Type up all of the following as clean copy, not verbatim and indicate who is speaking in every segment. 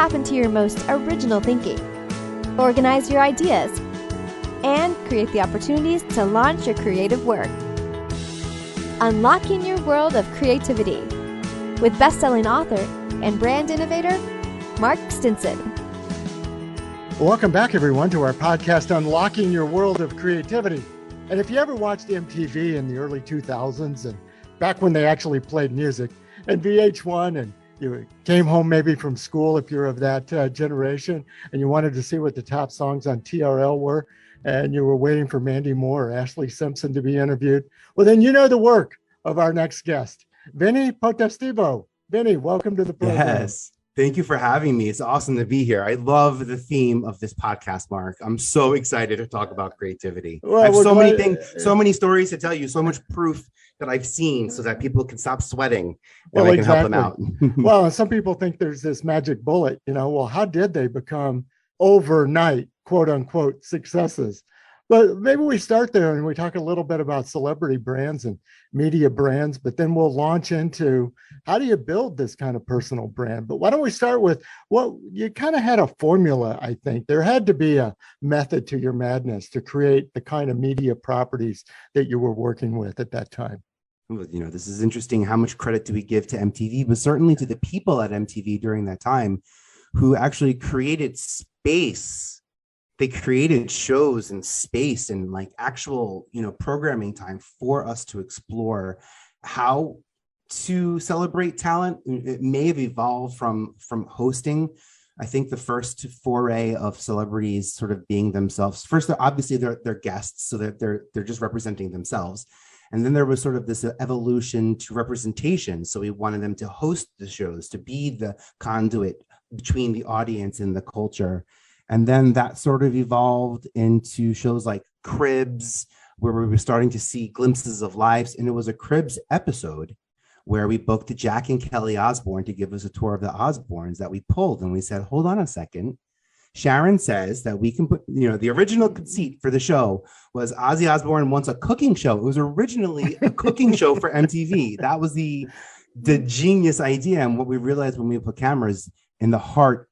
Speaker 1: tap into your most original thinking, organize your ideas, and create the opportunities to launch your creative work. Unlocking your world of creativity with best-selling author and brand innovator, Mark Stinson.
Speaker 2: Welcome back, everyone, to our podcast, Unlocking Your World of Creativity. And if you ever watched MTV in the early 2000s and back when they actually played music and VH1, and you came home maybe from school if you're of that generation and you wanted to see what the top songs on TRL were, and you were waiting for Mandy Moore or Ashlee Simpson to be interviewed, well, then you know the work of our next guest, Vinnie Potestivo. Vinnie, welcome to the program.
Speaker 3: Yes. Thank you for having me. It's awesome to be here. I love the theme of this podcast, Mark. I'm so excited to talk about creativity. Well, I have so many things, so many stories to tell you, so much proof that I've seen so that people can stop sweating and I can help them out.
Speaker 2: Well, some people think there's this magic bullet, well, how did they become overnight, quote unquote, successes? But maybe we start there and we talk a little bit about celebrity brands and media brands, but then we'll launch into how do you build this kind of personal brand? But why don't we start with what you kind of had a formula, I think. There had to be a method to your madness to create the kind of media properties that you were working with at that time.
Speaker 3: This is interesting. How much credit do we give to MTV, but certainly to the people at MTV during that time who actually created space. They created shows and space and like actual, programming time for us to explore how to celebrate talent. It may have evolved from hosting. I think the first foray of celebrities sort of being themselves. First, they're guests, so that they're just representing themselves. And then there was sort of this evolution to representation. So we wanted them to host the shows, to be the conduit between the audience and the culture. And then that sort of evolved into shows like Cribs, where we were starting to see glimpses of lives. And it was a Cribs episode where we booked Jack and Kelly Osbourne to give us a tour of the Osbournes that we pulled. And we said, hold on a second. Sharon says that we can put, the original conceit for the show was Ozzy Osbourne wants a cooking show. It was originally a cooking show for MTV. That was the genius idea. And what we realized when we put cameras in the heart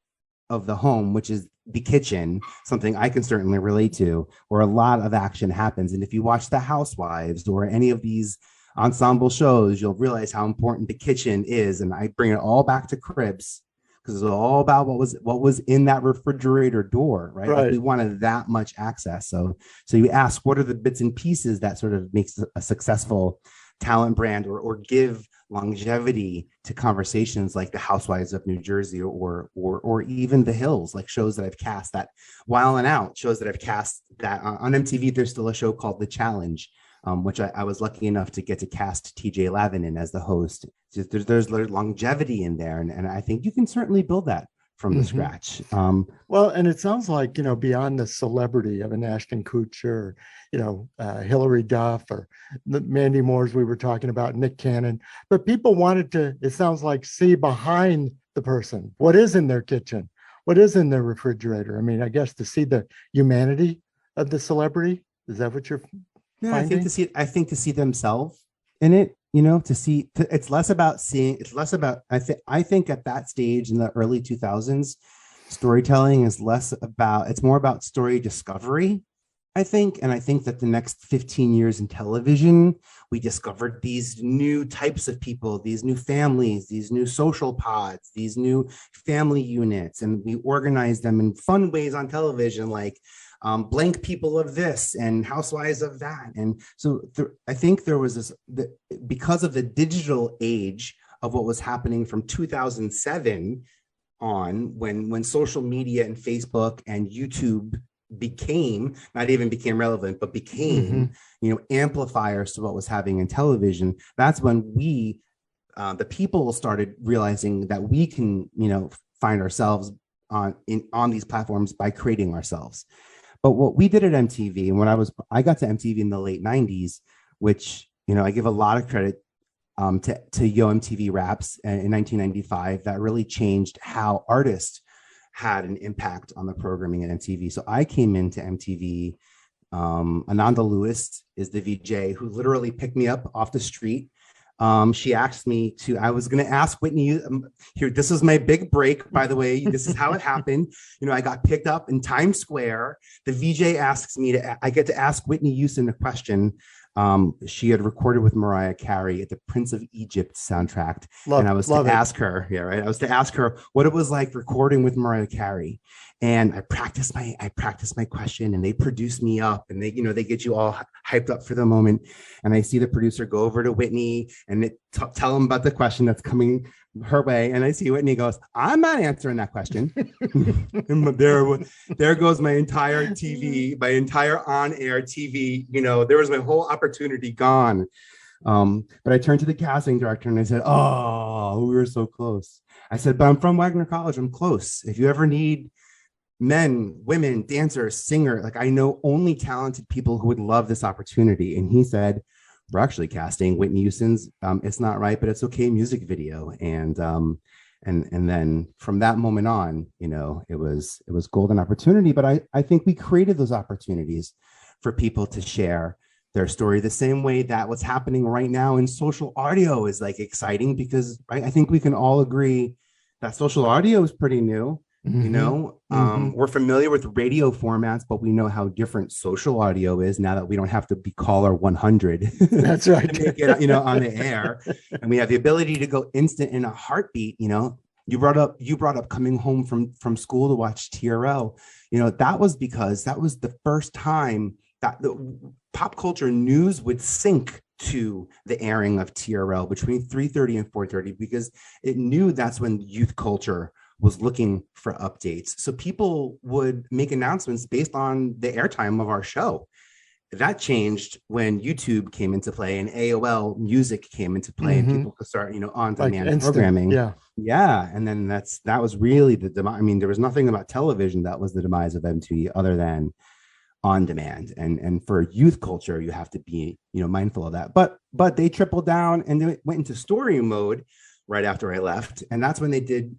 Speaker 3: of the home, which is the kitchen, something I can certainly relate to, where a lot of action happens. And if you watch The Housewives or any of these ensemble shows, you'll realize how important the kitchen is. And I bring it all back to Cribs because it's all about what was in that refrigerator door, right? Like we wanted that much access. So you ask, what are the bits and pieces that sort of makes a successful talent brand or give longevity to conversations like the Housewives of New Jersey or even The Hills, like shows that I've cast that While and Out, shows that I've cast that on MTV. There's still a show called The Challenge, which I was lucky enough to get to cast TJ Lavin in as the host. There's longevity in there. And I think you can certainly build that from the scratch.
Speaker 2: Well, and it sounds like, beyond the celebrity of an Ashton Kutcher, Hillary Duff or the Mandy Moores we were talking about, Nick Cannon, but people wanted to, it sounds like, see behind the person. What is in their kitchen? What is in their refrigerator? I mean, I guess to see the humanity of the celebrity. Is that what you're finding?
Speaker 3: I think to see themselves in it, it's less about seeing, it's less about, I think at that stage in the early 2000s, storytelling is it's more about story discovery, I think. And I think that the next 15 years in television, we discovered these new types of people, these new families, these new social pods, these new family units, and we organized them in fun ways on television, like blank people of this and housewives of that. And so I think there was because of the digital age of what was happening from 2007 on, when social media and Facebook and YouTube not even became relevant, but became, amplifiers to what was happening in television. That's when the people started realizing that we can, find ourselves on these platforms by creating ourselves. But what we did at MTV, and I got to MTV in the late 90s, which, I give a lot of credit to Yo MTV Raps in 1995, that really changed how artists had an impact on the programming at MTV. So I came into MTV. Ananda Lewis is the VJ who literally picked me up off the street She asked me to, I was going to ask Whitney, here, this is my big break, by the way. This is how it happened. I got picked up in Times Square. The VJ asks me I get to ask Whitney Houston a question. She had recorded with Mariah Carey at the Prince of Egypt soundtrack. And I was to ask her, I was to ask her what it was like recording with Mariah Carey. And I practiced my question, and they produced me up, and they get you all hyped up for the moment. And I see the producer go over to Whitney and tell him about the question that's coming her way. And I see Whitney goes, I'm not answering that question. And there goes my entire TV, my entire on-air TV. There was my whole opportunity gone. But I turned to the casting director and I said, oh, we were so close. I said, but I'm from Wagner College. I'm close. If you ever need men, women, dancers, singer, like I know only talented people who would love this opportunity. And he said, we're actually casting Whitney Houston's It's Not Right, But It's Okay music video. And then from that moment on, it was golden opportunity. But I think we created those opportunities for people to share their story the same way that what's happening right now in social audio is like exciting, because I think we can all agree that social audio is pretty new. We're familiar with radio formats, but we know how different social audio is now that we don't have to be caller 100.
Speaker 2: That's right.
Speaker 3: To make it, on the air, and we have the ability to go instant in a heartbeat. You brought up coming home from school to watch TRL. That was because that was the first time that the pop culture news would sync to the airing of TRL between 3:30 and 4:30, because it knew that's when youth culture was looking for updates. So people would make announcements based on the airtime of our show. That changed when YouTube came into play and AOL music came into play, and people could start, on-demand programming. Yeah. And then that was really the demise. I mean, there was nothing about television that was the demise of MTV other than on demand. And for youth culture, you have to be, mindful of that. But they tripled down and they went into story mode right after I left. And that's when they did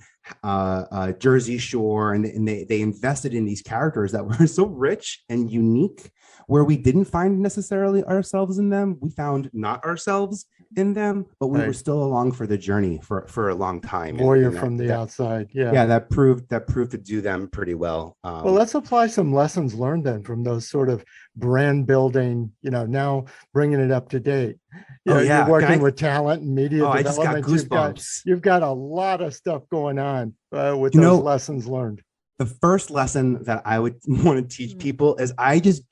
Speaker 3: Jersey Shore, and they invested in these characters that were so rich and unique, where we didn't find necessarily ourselves in them. We found not ourselves in them, but we were still along for the journey for a long time.
Speaker 2: Warrior from the outside. Yeah.
Speaker 3: That proved to do them pretty well.
Speaker 2: Well, let's apply some lessons learned then from those sort of brand building, now bringing it up to date. You're working with talent and media development.
Speaker 3: I just got goosebumps.
Speaker 2: You've got a lot of stuff going on with those lessons learned.
Speaker 3: The first lesson that I would want to teach people is I just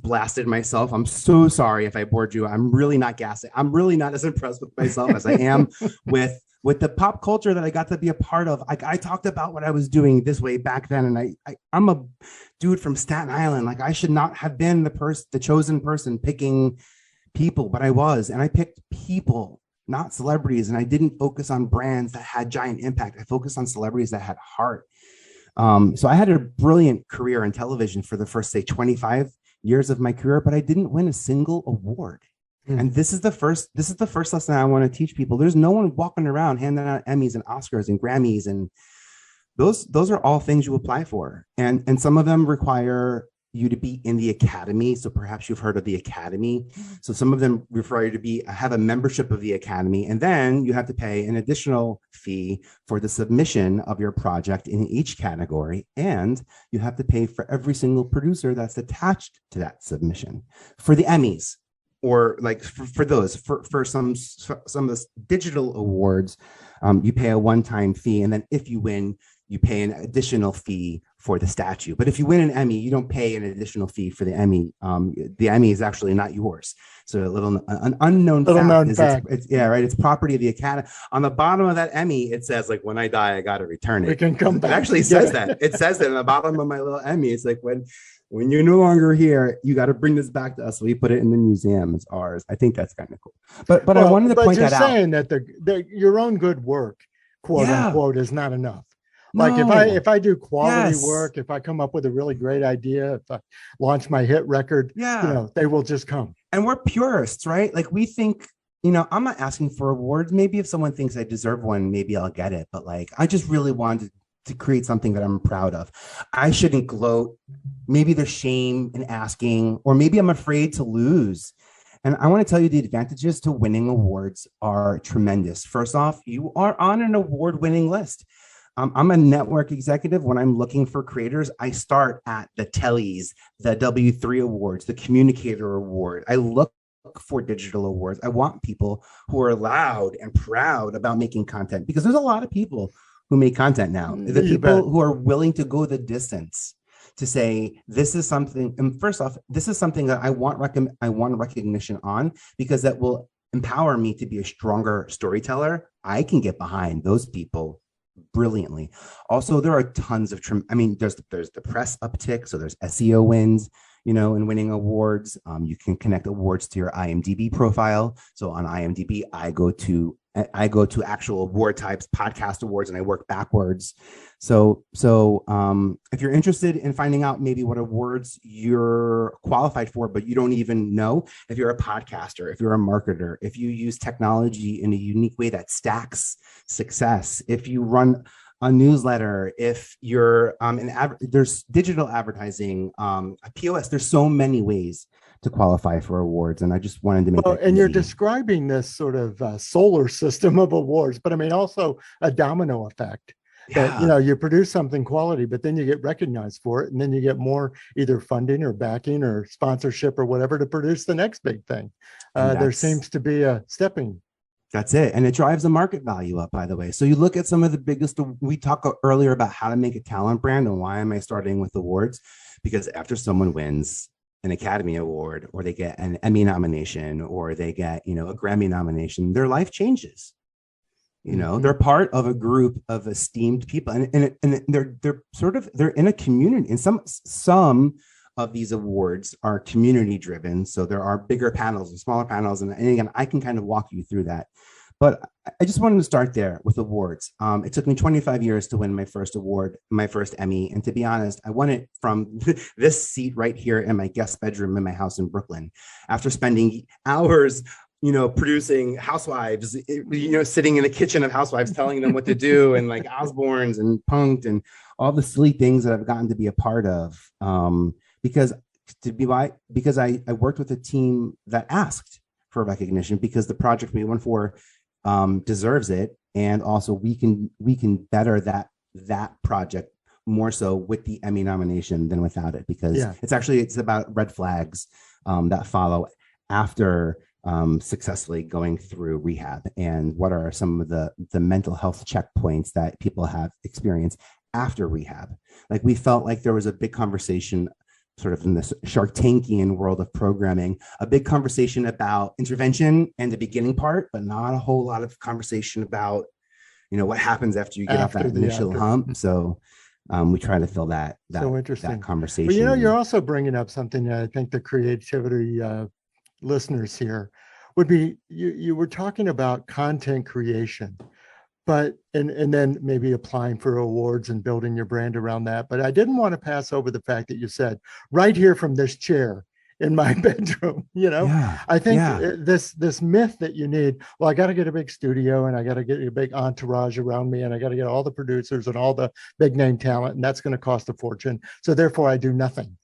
Speaker 3: blasted myself. I'm so sorry if I bored you. I'm really not gassing. I'm really not as impressed with myself as I am with the pop culture that I got to be a part of. I talked about what I was doing this way back then. And I'm a dude from Staten Island. Like, I should not have been the chosen person picking people, but I was. And I picked people, not celebrities. And I didn't focus on brands that had giant impact. I focused on celebrities that had heart. So I had a brilliant career in television for the first, say, 25 years of my career, but I didn't win a single award. And this is the first lesson I want to teach people. There's no one walking around handing out Emmys and Oscars and Grammys, and those are all things you apply for. And some of them require you to be in the academy. So perhaps you've heard of the academy. So some of them require you to have a membership of the academy. And then you have to pay an additional fee for the submission of your project in each category. And you have to pay for every single producer that's attached to that submission. For the Emmys, or like for some of the digital awards, you pay a one-time fee. And then if you win, you pay an additional fee for the statue. But if you win an Emmy, you don't pay an additional fee for the Emmy. The Emmy is actually not yours. So an unknown fact. It's property of the Academy. On the bottom of that Emmy, it says, like, when I die, I got to return it.
Speaker 2: We can come back.
Speaker 3: It actually says that. It says that on the bottom of my little Emmy. It's like, when you're no longer here, you got to bring this back to us. We put it in the museum. It's ours. I think that's kind of cool. But I wanted to point that out.
Speaker 2: But you're saying that your own good work, quote unquote, is not enough. Like, if I do quality work, if I come up with a really great idea, if I launch my hit record, they will just come.
Speaker 3: And we're purists, right? Like, we think, I'm not asking for awards. Maybe if someone thinks I deserve one, maybe I'll get it. But like, I just really wanted to create something that I'm proud of. I shouldn't gloat. Maybe there's shame in asking, or maybe I'm afraid to lose. And I want to tell you the advantages to winning awards are tremendous. First off, you are on an award-winning list. I'm a network executive. When I'm looking for creators, I start at the Tellies, the W3 Awards, the Communicator Award. I look for digital awards. I want people who are loud and proud about making content, because there's a lot of people who make content now. The people who are willing to go the distance to say, this is something, and first off, this is something that I want recognition on, because that will empower me to be a stronger storyteller. I can get behind those people brilliantly. Also, there are tons of there's the press uptick, so there's SEO wins, and winning awards. You can connect awards to your IMDb profile. So on IMDb, I go to actual award types, podcast awards, and I work backwards. So if you're interested in finding out maybe what awards you're qualified for, but you don't even know, if you're a podcaster, if you're a marketer, if you use technology in a unique way that stacks success, if you run a newsletter, if you're there's digital advertising, a POS, there's so many ways to qualify for awards. And I just wanted to make that
Speaker 2: and you're describing this sort of solar system of awards, but I mean, also a domino effect.
Speaker 3: Yeah.
Speaker 2: That, you produce something quality, but then you get recognized for it. And then you get more either funding or backing or sponsorship or whatever to produce the next big thing. There seems to be a stepping.
Speaker 3: That's it. And it drives the market value up, by the way. So you look at some of the biggest, we talked earlier about how to make a talent brand, and why am I starting with awards? Because after someone wins an Academy Award, or they get an Emmy nomination, or they get, a Grammy nomination, their life changes. They're part of a group of esteemed people, and they're in a community. And some of these awards are community driven. So there are bigger panels and smaller panels. And again, I can kind of walk you through that. But I just wanted to start there with awards. It took me 25 years to win my first award, my first Emmy. And to be honest, I won it from this seat right here in my guest bedroom in my house in Brooklyn, after spending hours producing Housewives, sitting in the kitchen of Housewives, telling them what to do, and like Osbournes and Punked and all the silly things that I've gotten to be a part of. Because I worked with a team that asked for recognition, because the project we went for deserves it, and also we can better that project more so with the Emmy nomination than without it, because it's about red flags that follow after successfully going through rehab, and what are some of the mental health checkpoints that people have experienced after rehab. Like, we felt like there was a big conversation sort of in this Shark Tankian world of programming, a big conversation about intervention and the beginning part, but not a whole lot of conversation about, what happens after you get off that initial hump. So we try to fill that conversation.
Speaker 2: But you're also bringing up something that I think the creativity listeners here would be, you were talking about content creation, but and then maybe applying for awards and building your brand around that. But I didn't want to pass over the fact that you said, right here from this chair in my bedroom, I think this myth that you need, well, I got to get a big studio, and I got to get a big entourage around me, and I got to get all the producers and all the big name talent, and that's going to cost a fortune. So therefore I do nothing.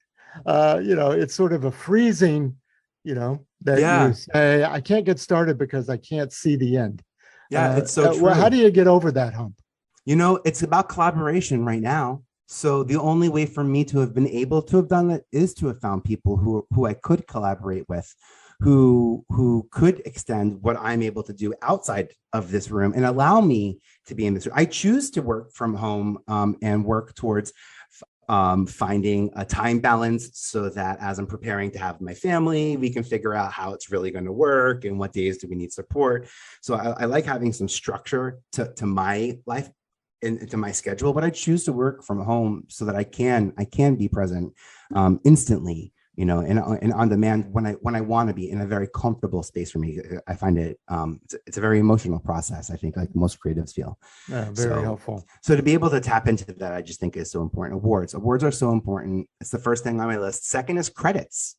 Speaker 2: It's sort of a freezing, that you say, I can't get started because I can't see the end.
Speaker 3: Yeah, it's so true.
Speaker 2: Well, how do you get over that hump?
Speaker 3: It's about collaboration right now. So the only way for me to have been able to have done it is to have found people who I could collaborate with, who could extend what I'm able to do outside of this room and allow me to be in this room. I choose to work from home and work towards finding a time balance, so that as I'm preparing to have my family, we can figure out how it's really going to work and what days do we need support. So I like having some structure to my life and to my schedule, but I choose to work from home so that I can be present instantly, and on demand when I want to be, in a very comfortable space for me. I find it it's a very emotional process, I think, like most creatives feel.
Speaker 2: Very helpful.
Speaker 3: So to be able to tap into that, I just think is so important. Awards are so important. It's the first thing on my list. Second is credits.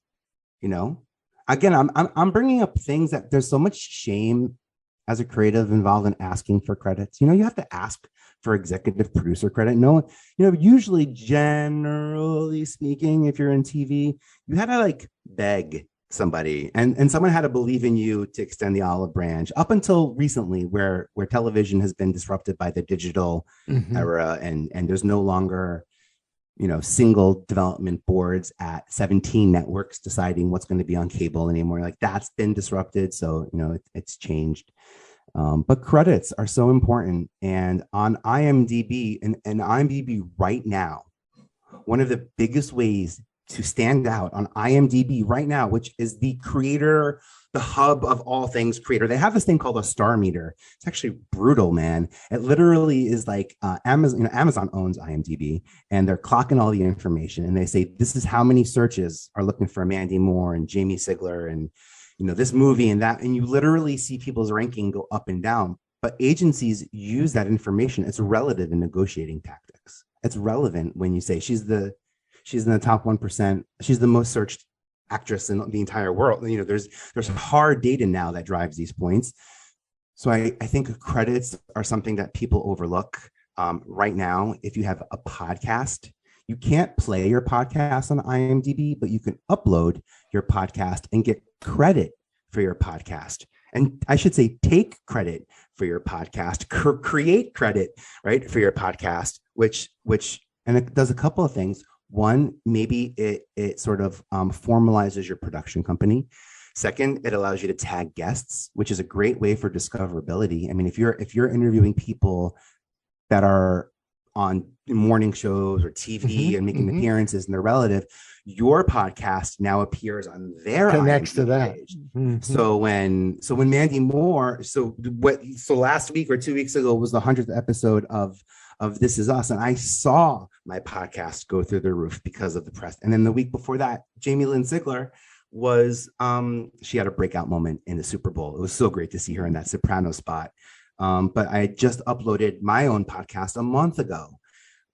Speaker 3: Again, I'm bringing up things that there's so much shame as a creative involved in asking for credits. You have to ask for executive producer credit. No, usually, generally speaking, if you're in TV, you had to beg somebody, and someone had to believe in you to extend the olive branch up until recently, where television has been disrupted by the digital era, and there's no longer, single development boards at 17 networks deciding what's going to be on cable anymore. Like, that's been disrupted. So, it's changed. But credits are so important. And on IMDb, and IMDb right now, one of the biggest ways to stand out on IMDb right now, which is the creator, the hub of all things creator. They have this thing called a star meter. It's actually brutal, man. It literally is like Amazon owns IMDb, and they're clocking all the information, and they say, this is how many searches are looking for Mandy Moore and Jamie Sigler and, this movie and that. And you literally see people's ranking go up and down. But agencies use that information. It's relative in negotiating tactics. It's relevant when you say she's in the top 1%. She's the most searched actress in the entire world. There's hard data now that drives these points. So I think credits are something that people overlook right now. If you have a podcast, you can't play your podcast on IMDb, but you can upload your podcast and get credit for your podcast. And I should say, take credit for your podcast, create credit, right, for your podcast, which it does a couple of things. One, maybe it sort of formalizes your production company. Second, it allows you to tag guests, which is a great way for discoverability. I mean, if you're interviewing people that are on morning shows or TV and making appearances and they're relative, your podcast now appears on their
Speaker 2: connects to that
Speaker 3: page. So when Mandy Moore, so last week or 2 weeks ago was the 100th episode of This Is Us, and I saw my podcast go through the roof because of the press. And then the week before that, Jamie Lynn Sigler was she had a breakout moment in the Super Bowl. It was so great to see her in that soprano spot. But I just uploaded my own podcast a month ago,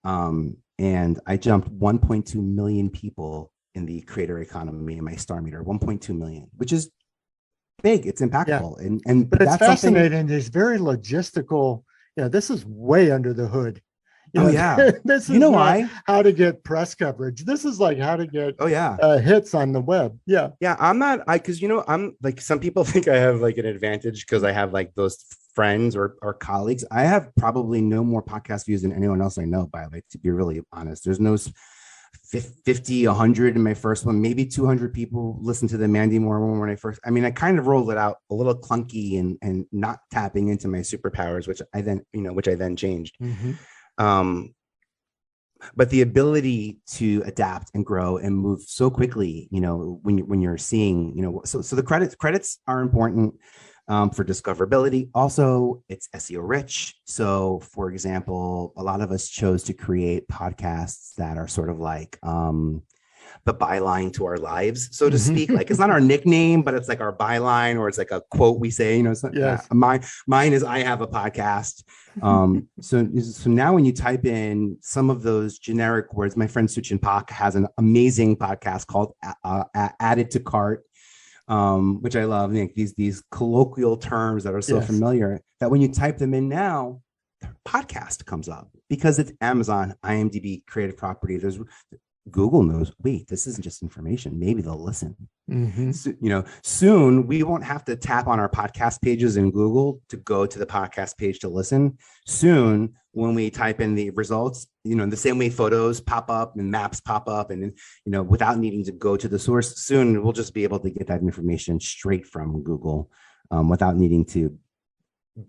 Speaker 3: and I jumped 1.2 million people in the creator economy in my star meter. 1.2 million, which is big. It's impactful. Yeah.
Speaker 2: But it's fascinating. It's very logistical. This is way under the hood. This is why how to get press coverage. This is like how to get hits on the web.
Speaker 3: I'm not because I'm like, some people think I have like an advantage because I have like those friends or colleagues. I have probably no more podcast views than anyone else I know, by the way, to be really honest. There's no 50, 100 in my first one, maybe 200 people listen to the Mandy Moore one when I first, I kind of rolled it out a little clunky and not tapping into my superpowers, which I then changed. But the ability to adapt and grow and move so quickly, when you're seeing, so the credits are important for discoverability. Also, it's SEO rich. So, for example, a lot of us chose to create podcasts that are sort of like the byline to our lives, so to speak. Like, it's not our nickname, but it's like our byline, or it's like a quote we say. Mine is "I have a podcast." So now when you type in some of those generic words, my friend Suchin has an amazing podcast called "Added to Cart," which I love. These colloquial terms that are so familiar that when you type them in now, the podcast comes up because it's Amazon, IMDb, creative property. Google knows, wait, this isn't just information. Maybe they'll listen. So, soon we won't have to tap on our podcast pages in Google to go to the podcast page to listen. Soon, when we type in the results, the same way photos pop up and maps pop up, and without needing to go to the source, soon we'll just be able to get that information straight from Google without needing to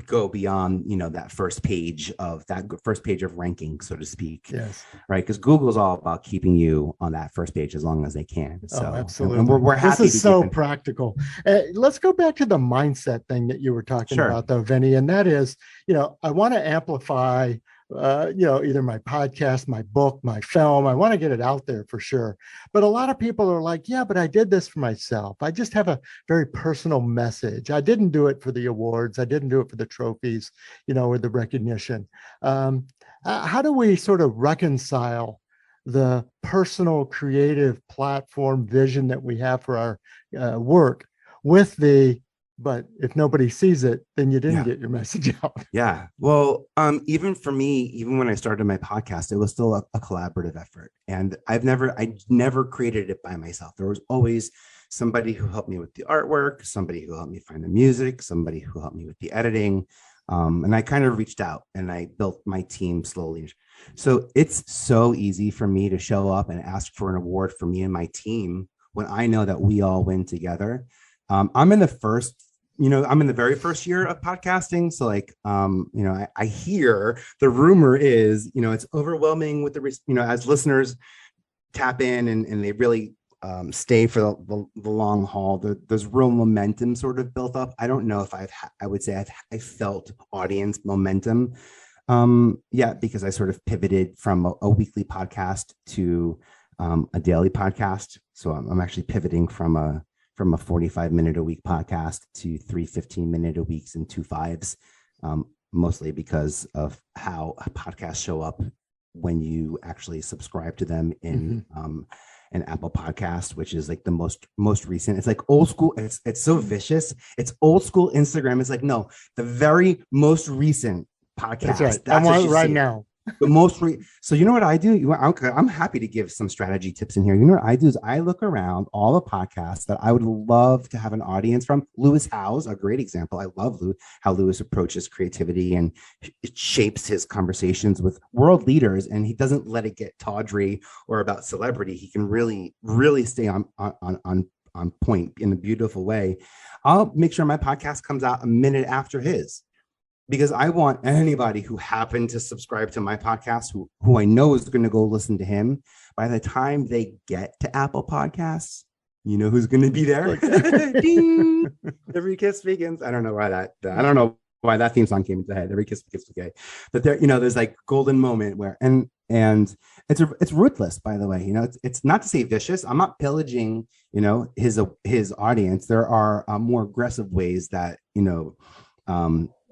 Speaker 3: go beyond that first page of ranking, so to speak. Right, because Google is all about keeping you on that first page as long as they can. So
Speaker 2: absolutely.
Speaker 3: And we're happy.
Speaker 2: This is so practical. Let's go back to the mindset thing that you were talking about, though, Vinnie, and that is, I want to amplify either my podcast, my book, my film. I want to get it out there for sure. But a lot of people are like, yeah, but I did this for myself. I just have a very personal message. I didn't do it for the awards. I didn't do it for the trophies, or the recognition. How do we sort of reconcile the personal creative platform vision that we have for our work with but if nobody sees it, then you didn't get your message out.
Speaker 3: Yeah. Well, even for me, even when I started my podcast, it was still a collaborative effort. And I never created it by myself. There was always somebody who helped me with the artwork, somebody who helped me find the music, somebody who helped me with the editing. And I kind of reached out and I built my team slowly. So it's so easy for me to show up and ask for an award for me and my team when I know that we all win together. I'm in the very first year of podcasting. So like, I hear the rumor is, it's overwhelming with as listeners tap in and they really stay for the long haul. There's real momentum sort of built up. I don't know if I felt audience momentum because I sort of pivoted from a weekly podcast to a daily podcast. So I'm actually pivoting from a 45-minute a week podcast to 3 15-minute a weeks and 2 5s, mostly because of how podcasts show up when you actually subscribe to them in an Apple Podcast, which is like the most recent. It's like old school. It's so vicious. It's old school Instagram. It's like, no, the very most recent podcast.
Speaker 2: That's right. I'm on it right now.
Speaker 3: The so you know what I do? I'm happy to give some strategy tips in here. You know what I do is I look around all the podcasts that I would love to have an audience from. Lewis Howes, a great example. I love how Lewis approaches creativity and it shapes his conversations with world leaders, and he doesn't let it get tawdry or about celebrity. He can really, really stay on point in a beautiful way. I'll make sure my podcast comes out a minute after his, because I want anybody who happened to subscribe to my podcast, who I know is going to go listen to him, by the time they get to Apple Podcasts, you know who's going to be there. Ding! Every kiss begins. I don't know why that theme song came into my head. Every kiss begins with gay. But there's like golden moment where and it's ruthless, by the way. It's not to say vicious. I'm not pillaging his audience. There are more aggressive ways that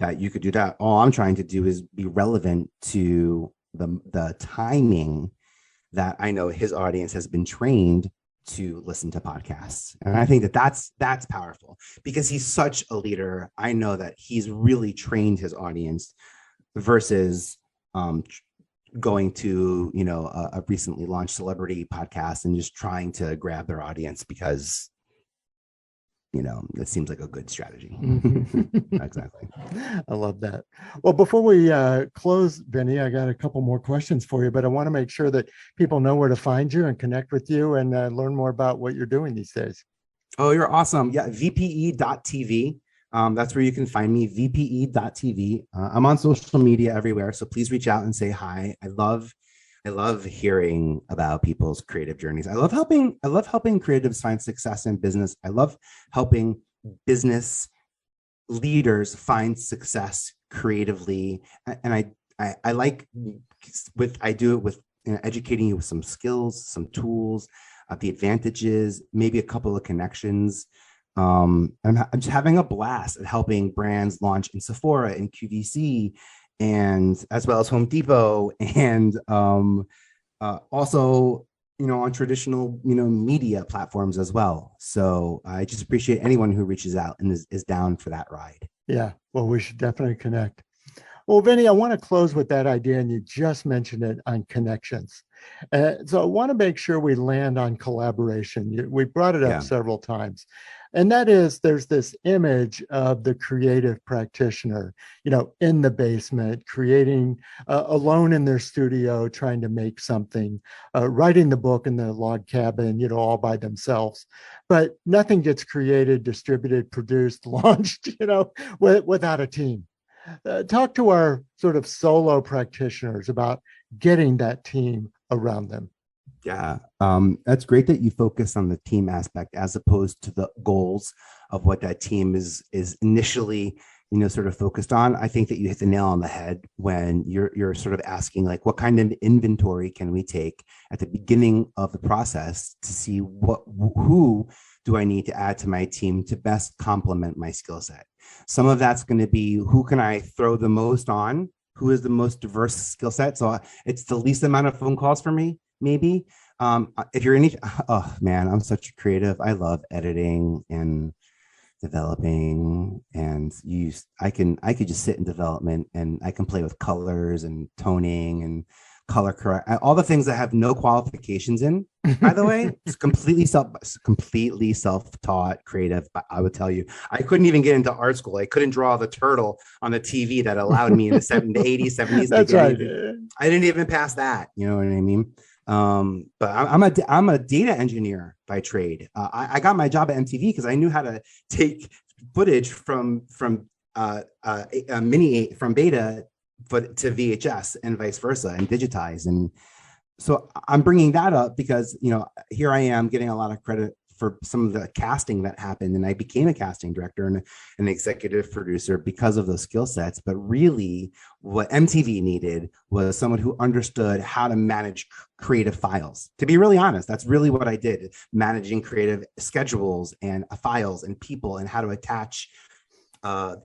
Speaker 3: that you could do that. All I'm trying to do is be relevant to the timing that I know his audience has been trained to listen to podcasts. And I think that's powerful because he's such a leader. I know that he's really trained his audience versus going to, a recently launched celebrity podcast and just trying to grab their audience because it seems like a good strategy. Exactly.
Speaker 2: I love that. Well, before we close, Vinnie, I got a couple more questions for you, but I want to make sure that people know where to find you and connect with you and learn more about what you're doing these days.
Speaker 3: Oh, you're awesome. Yeah, vpe.tv. That's where you can find me, vpe.tv. I'm on social media everywhere, so please reach out and say hi. I love hearing about people's creative journeys. I love helping creatives find success in business. I love helping business leaders find success creatively. And I do it with educating you with some skills, some tools, the advantages, maybe a couple of connections. I'm just having a blast at helping brands launch in Sephora and QVC, and as well as Home Depot, and also on traditional media platforms as well. So I just appreciate anyone who reaches out and is down for that ride.
Speaker 2: Yeah, well, we should definitely connect. Well, Vinnie, I want to close with that idea, and you just mentioned it on connections. So I want to make sure we land on collaboration. We brought it up several times. And that is, there's this image of the creative practitioner, in the basement, creating alone in their studio, trying to make something, writing the book in the log cabin, all by themselves. But nothing gets created, distributed, produced, launched, without a team. Talk to our sort of solo practitioners about getting that team around them.
Speaker 3: Yeah, that's great that you focus on the team aspect as opposed to the goals of what that team is initially, sort of focused on. I think that you hit the nail on the head when you're sort of asking, like, what kind of inventory can we take at the beginning of the process to see who do I need to add to my team to best complement my skill set. Some of that's going to be, who can I throw the most on? Who is the most diverse skill set? So it's the least amount of phone calls for me, maybe. If you're oh man, I'm such a creative. I love editing and developing, and I could just sit in development and I can play with colors and toning and color correct, all the things that have no qualifications in, by the way. It's completely self-taught creative. But I would tell you, I couldn't even get into art school. I couldn't draw the turtle on the TV that allowed me in the 80s, 70s.
Speaker 2: That's right.
Speaker 3: I didn't even pass that. You know what I mean? But I'm a data engineer by trade. I got my job at MTV because I knew how to take footage from beta to VHS and vice versa, and digitize. And so I'm bringing that up because, here I am getting a lot of credit for some of the casting that happened. And I became a casting director and an executive producer because of those skill sets. But really what MTV needed was someone who understood how to manage creative files. To be really honest, that's really what I did, managing creative schedules and files and people, and how to attach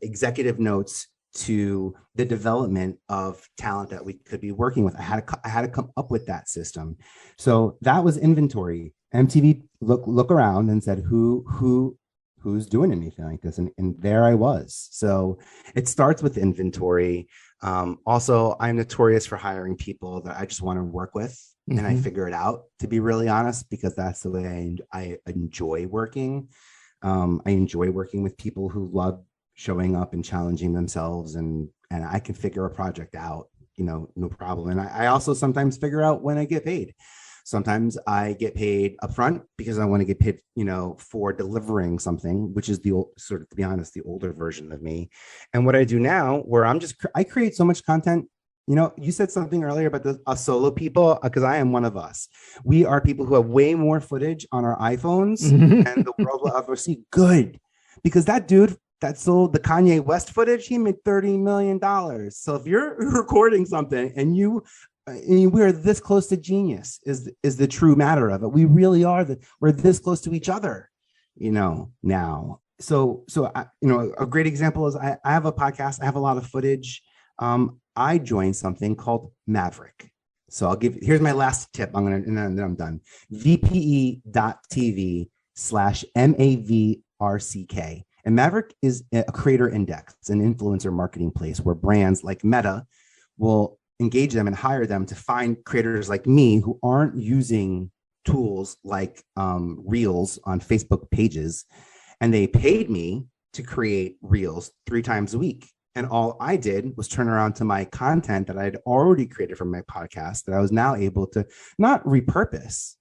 Speaker 3: executive notes to the development of talent that we could be working with. I had to come up with that system. So that was inventory. MTV look around and said, who's doing anything like this? And there I was. So it starts with inventory. Also, I'm notorious for hiring people that I just want to work with. And I figure it out, to be really honest, because that's the way I enjoy working. I enjoy working with people who love showing up and challenging themselves, and I can figure a project out, no problem. And I also sometimes figure out when I get paid. Sometimes I get paid upfront because I want to get paid, for delivering something, which is the old, sort of, to be honest, the older version of me. And what I do now, where I create so much content. You said something earlier about the solo people, because I am one of us. We are people who have way more footage on our iPhones and the world will ever see. Good, because that dude that sold the Kanye West footage, he made $30 million. So if you're recording something and we're this close to genius is the true matter of it. We really are we're this close to each other, now. So a great example is I have a podcast. I have a lot of footage. I joined something called Maverick. So here's my last tip. And then I'm done. VPE.tv/MAVRCK. And Maverick is a creator index, an influencer marketing place where brands like Meta will engage them and hire them to find creators like me who aren't using tools like Reels on Facebook pages. And they paid me to create Reels 3 times a week. And all I did was turn around to my content that I'd already created from my podcast that I was now able to not repurpose,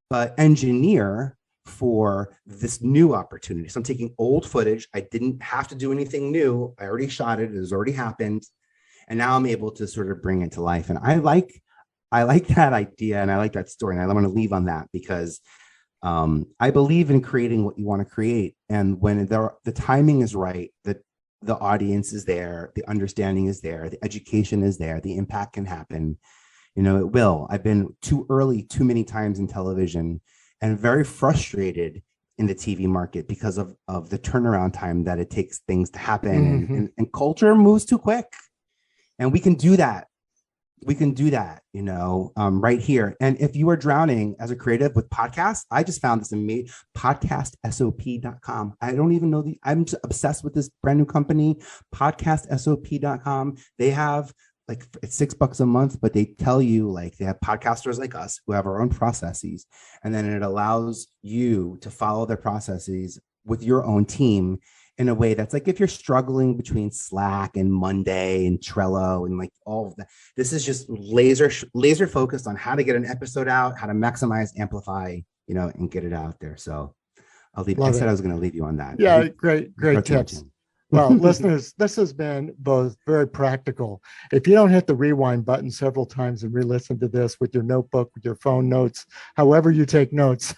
Speaker 3: but engineer for this new opportunity. So I'm taking old footage. I didn't have to do anything new. I already shot it. It has already happened. And now I'm able to sort of bring it to life. And I like that idea. And I like that story. And I want to leave on that because I believe in creating what you want to create. And when the timing is right, the audience is there, the understanding is there, the education is there, the impact can happen. It will. I've been too early too many times in television and very frustrated in the TV market because of the turnaround time that it takes things to happen. And culture moves too quick. And we can do that. Right here. And if you are drowning as a creative with podcasts, I just found this amazing podcastsop.com. I don't even know I'm obsessed with this brand new company, podcastsop.com. They have it's $6 a month, but they tell you they have podcasters like us who have our own processes. And then it allows you to follow their processes with your own team in a way that's if you're struggling between Slack and Monday and Trello and all of that. This is just laser focused on how to get an episode out, how to maximize, amplify, and get it out there. So I'll leave. I said I was going to leave you on that.
Speaker 2: Yeah, great tips. Well, listeners, this has been both very practical. If you don't hit the rewind button several times and re-listen to this with your notebook, with your phone notes, however you take notes,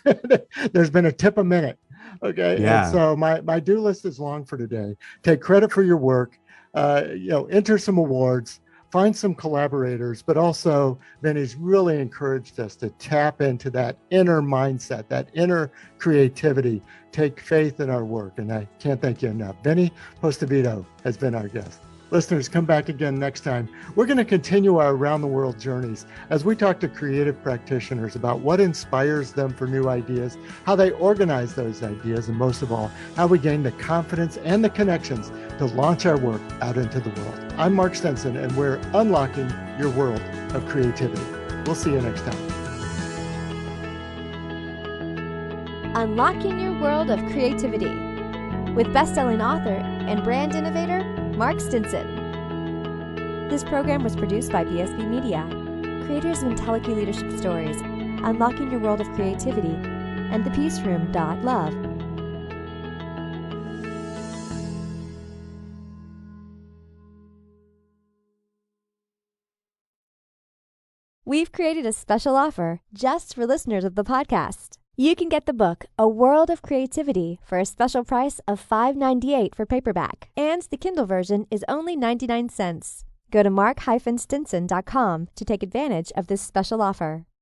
Speaker 2: there's been a tip a minute. Okay. Yeah. And so my do list is long for today. Take credit for your work, enter some awards, find some collaborators, but also Vinnie's really encouraged us to tap into that inner mindset, that inner creativity, take faith in our work. And I can't thank you enough. Vinnie Potestivo has been our guest. Listeners, come back again next time. We're going to continue our around the world journeys as we talk to creative practitioners about what inspires them for new ideas, how they organize those ideas, and most of all, how we gain the confidence and the connections to launch our work out into the world. I'm Mark Stinson, and we're unlocking your world of creativity. We'll see you next time.
Speaker 1: Unlocking Your World of Creativity with best-selling author and brand innovator, Mark Stinson. This program was produced by BSB Media, creators of IntelliKey Leadership Stories, Unlocking Your World of Creativity, and thepeaceroom.love. We've created a special offer just for listeners of the podcast. You can get the book, A World of Creativity, for a special price of $5.98 for paperback, and the Kindle version is only 99 cents. Go to mark-stinson.com to take advantage of this special offer.